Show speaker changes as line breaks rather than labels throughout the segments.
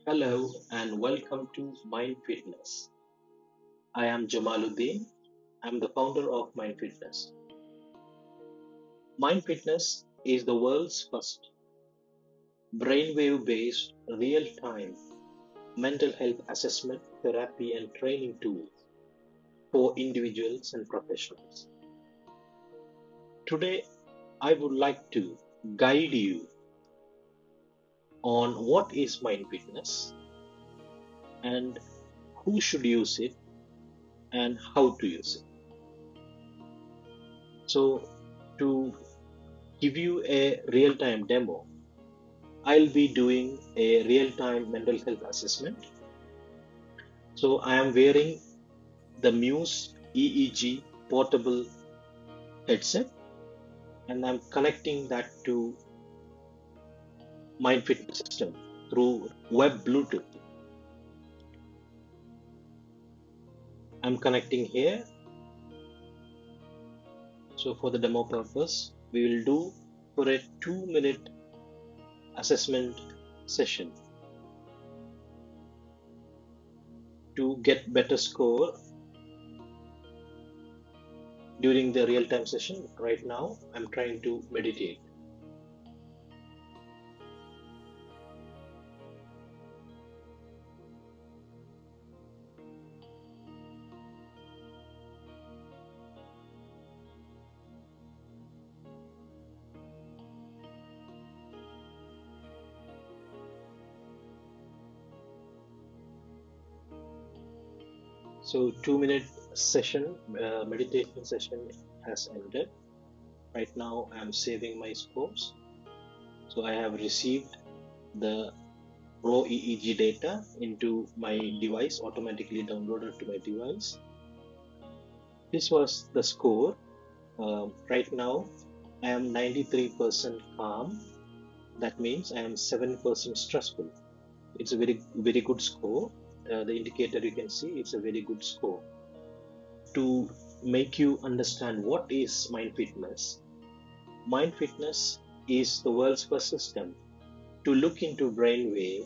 Hello and welcome to MindFitness. I am Jamaluddin. I'm the founder of MindFitness. MindFitness is the world's first brainwave based real time mental health assessment, therapy, and training tool for individuals and professionals. Today, I would like to guide you on what is MindFitness and who should use it and how to use it. So, to give you a real time demo, I'll be doing a real-time mental health assessment. So I am wearing the Muse EEG portable headset and I'm connecting that to MindFitness system through web Bluetooth. I'm connecting here. So for the demo purpose, we will do for a 2-minute assessment session to get better score during the real-time session. Right now, I'm trying to meditate. So 2-minute session, meditation session has ended. Right now I'm saving my scores. So I have received the raw EEG data into my device, automatically downloaded to my device. This was the score. Right now I am 93% calm. That means I am 7% stressful. It's a very good score. The indicator you can see, it's a very good score. To make you understand what is MindFitness, MindFitness is the world's first system to look into brainwave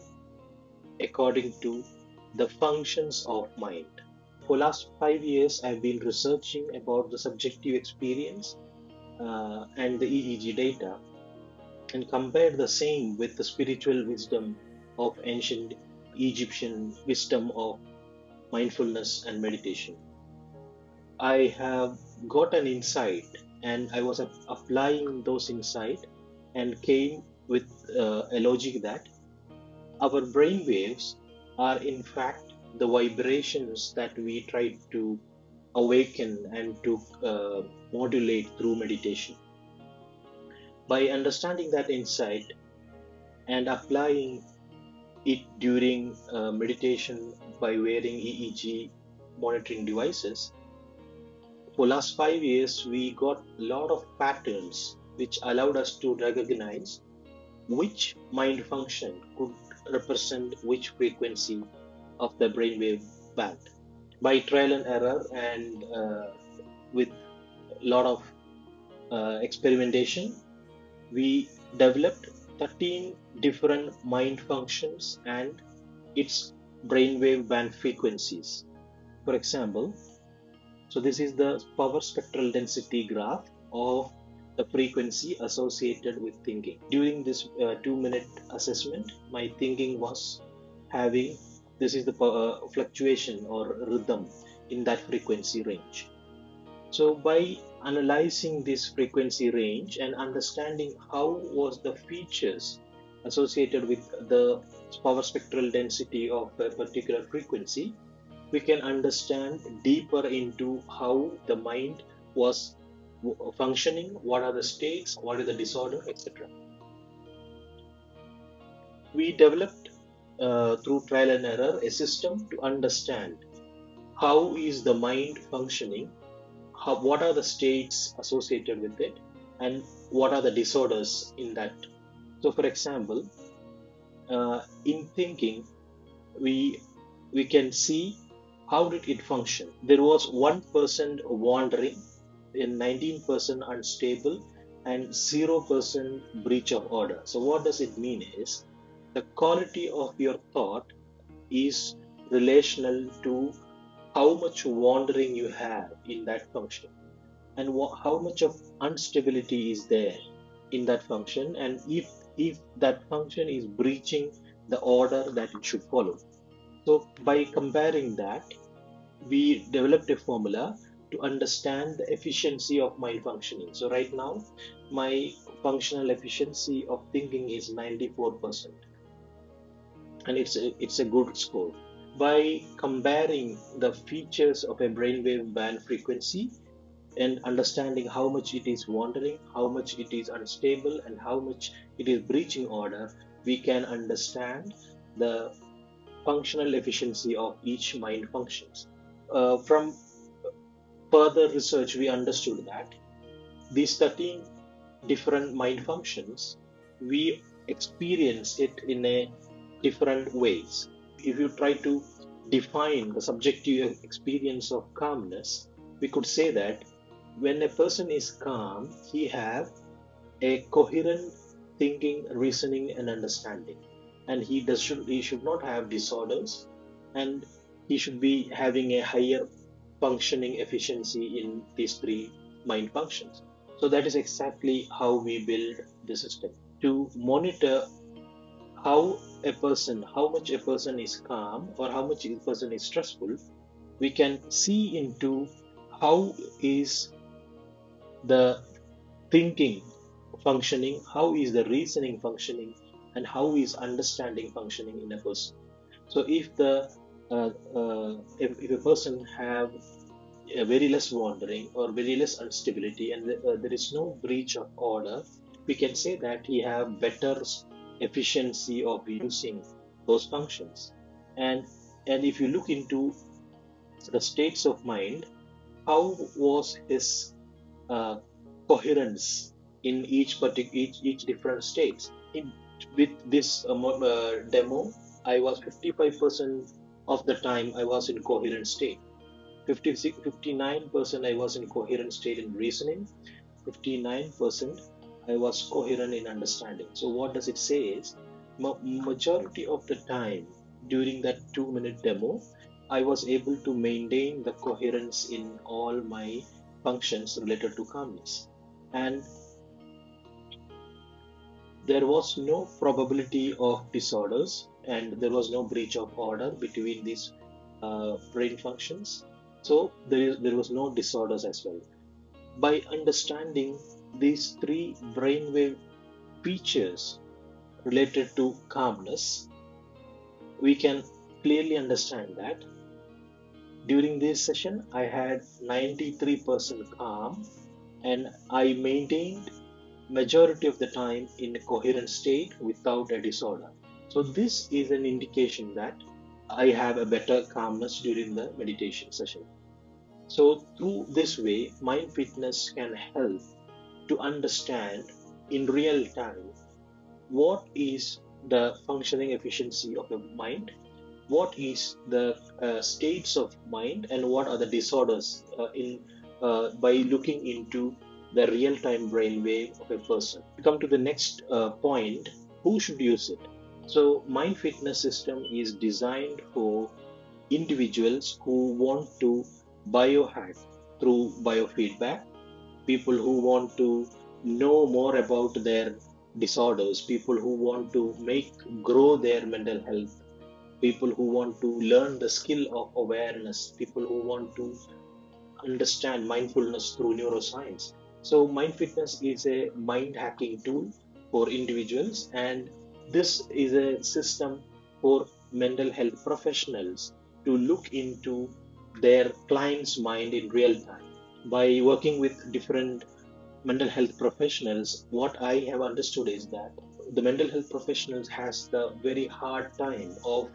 according to the functions of mind. For last 5 years, I've been researching about the subjective experience and the EEG data and compared the same with the spiritual wisdom of ancient Egyptian wisdom of mindfulness and meditation. I have got an insight and I was applying those insight and came with a logic that our brain waves are in fact the vibrations that we try to awaken and to modulate through meditation. By understanding that insight and applying it during meditation by wearing EEG monitoring devices, for last 5 years we got a lot of patterns which allowed us to recognize which mind function could represent which frequency of the brainwave band. By trial and error and with a lot of experimentation, we developed 13 different mind functions and its brainwave band frequencies. For example, so this is the power spectral density graph of the frequency associated with thinking. During this 2-minute assessment, my thinking was having this is the fluctuation or rhythm in that frequency range. So by analyzing this frequency range and understanding how was the features associated with the power spectral density of a particular frequency, we can understand deeper into how the mind was functioning, what are the states, what is the disorder, etc. We developed through trial and error a system to understand how is the mind functioning, what are the states associated with it, and what are the disorders in that. So, for example, in thinking, we we can see how did it function. There was 1% wandering, and 19% unstable, and 0% breach of order. So what does it mean is The quality of your thought is relational to how much wandering you have in that function, and how much of instability is there in that function, and if that function is breaching the order that it should follow. So by comparing that, we developed a formula to understand the efficiency of mind functioning. So right now, my functional efficiency of thinking is 94%, and it's a good score. By comparing the features of a brainwave band frequency and understanding how much it is wandering, how much it is unstable, and how much it is breaching order, we can understand the functional efficiency of each mind functions. From further research, we understood that these 13 different mind functions, we experience it in a different ways. If you try to define the subjective experience of calmness, we could say that when a person is calm, he have a coherent thinking, reasoning, and understanding, and he should not have disorders, and he should be having a higher functioning efficiency in these three mind functions. So that is exactly how we build the system to monitor how much a person is calm or how much a person is stressful. We can see into how is the thinking functioning, how is the reasoning functioning, and how is understanding functioning in a person. So if a person have a very less wandering or very less instability, and there is no breach of order, we can say that he have better efficiency of using those functions. And and if you look into the states of mind, how was his uh, coherence in each different states. With this demo, I was 55% of the time I was in coherent state. 59% I was in coherent state in reasoning. 59% I was coherent in understanding. So what does it say is, majority of the time during that 2 minute demo, I was able to maintain the coherence in all my functions related to calmness. And there was no probability of disorders, and there was no breach of order between these brain functions. So there was no disorders as well. By understanding these three brainwave features related to calmness, we can clearly understand that during this session I had 93% calm, and I maintained majority of the time in a coherent state without a disorder. So this is an indication that I have a better calmness during the meditation session. So through this way, mind fitness can help to understand in real time what is the functioning efficiency of the mind, what is the states of mind, and what are the disorders in by looking into the real-time brainwave of a person. We come to the next point: who should use it? So, mind fitness system is designed for individuals who want to biohack through biofeedback, people who want to know more about their disorders, people who want to make grow their mental health, people who want to learn the skill of awareness, people who want to understand mindfulness through neuroscience. So, MindFitness is a mind hacking tool for individuals, and this is a system for mental health professionals to look into their client's mind in real time. By working with different mental health professionals, what I have understood is that the mental health professionals has the very hard time of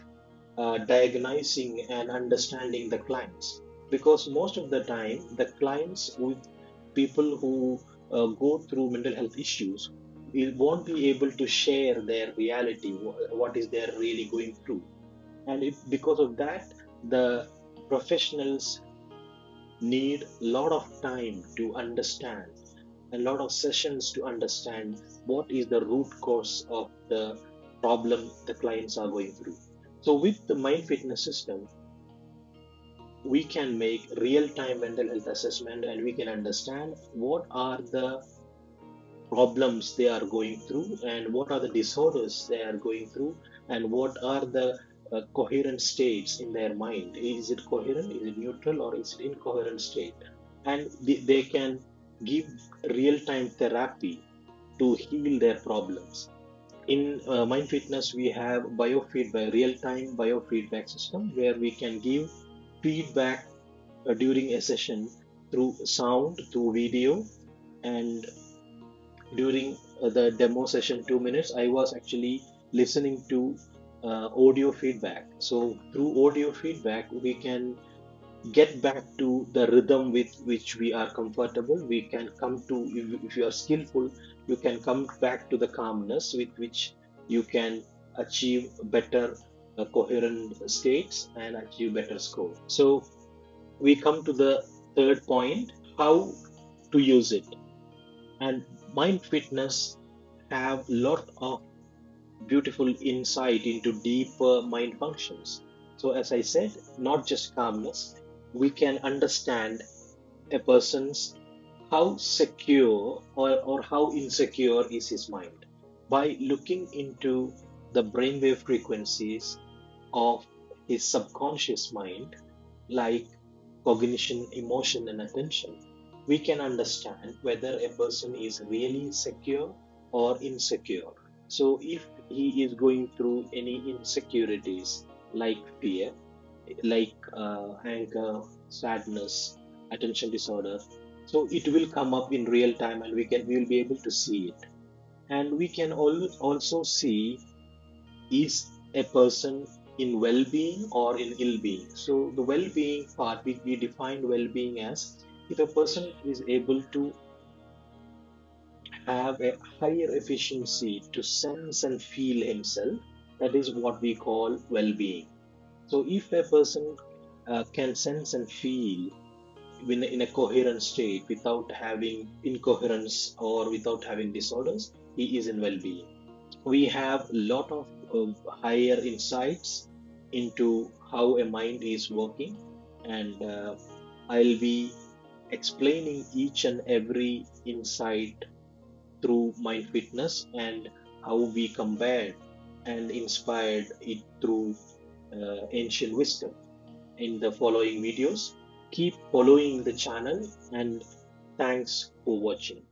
diagnosing and understanding the clients, because most of the time the clients with people who go through mental health issues won't be able to share their reality, what is they're really going through. And because of that, the professionals need a lot of time to understand, a lot of sessions to understand what is the root cause of the problem the clients are going through. So with the mind fitness system, we can make real-time mental health assessment, and we can understand what are the problems they are going through, and what are the disorders they are going through, and what are the coherent states in their mind. Is it coherent, is it neutral, or is it incoherent state? And they can give real-time therapy to heal their problems. In mind fitness, we have biofeedback, real-time biofeedback system, where we can give feedback during a session through sound, through video. And during the demo session, 2 minutes, I was actually listening to audio feedback. So through audio feedback, we can get back to the rhythm with which we are comfortable. We can come to, if you are skillful, you can come back to the calmness with which you can achieve better coherent states and achieve better score. So we come to the third point, how to use it. And mind fitness have lot of beautiful insight into deeper mind functions. So as I said, not just calmness, we can understand a person's how secure or how insecure is his mind by looking into the brainwave frequencies of his subconscious mind, like cognition, emotion, and attention. We can understand whether a person is really secure or insecure. So, if he is going through any insecurities like fear, like anger, sadness, attention disorder, so it will come up in real time, and we will be able to see it. And we can also see, is a person in well-being or in ill-being. So the well-being part, we define well-being as if a person is able to have a higher efficiency to sense and feel himself, that is what we call well-being. So if a person can sense and feel in a coherent state without having incoherence or without having disorders, he is in well-being. We have a lot of higher insights into how a mind is working, and I'll be explaining each and every insight through mind fitness, and how we compared and inspired it through ancient wisdom in the following videos. Keep following the channel, and thanks for watching.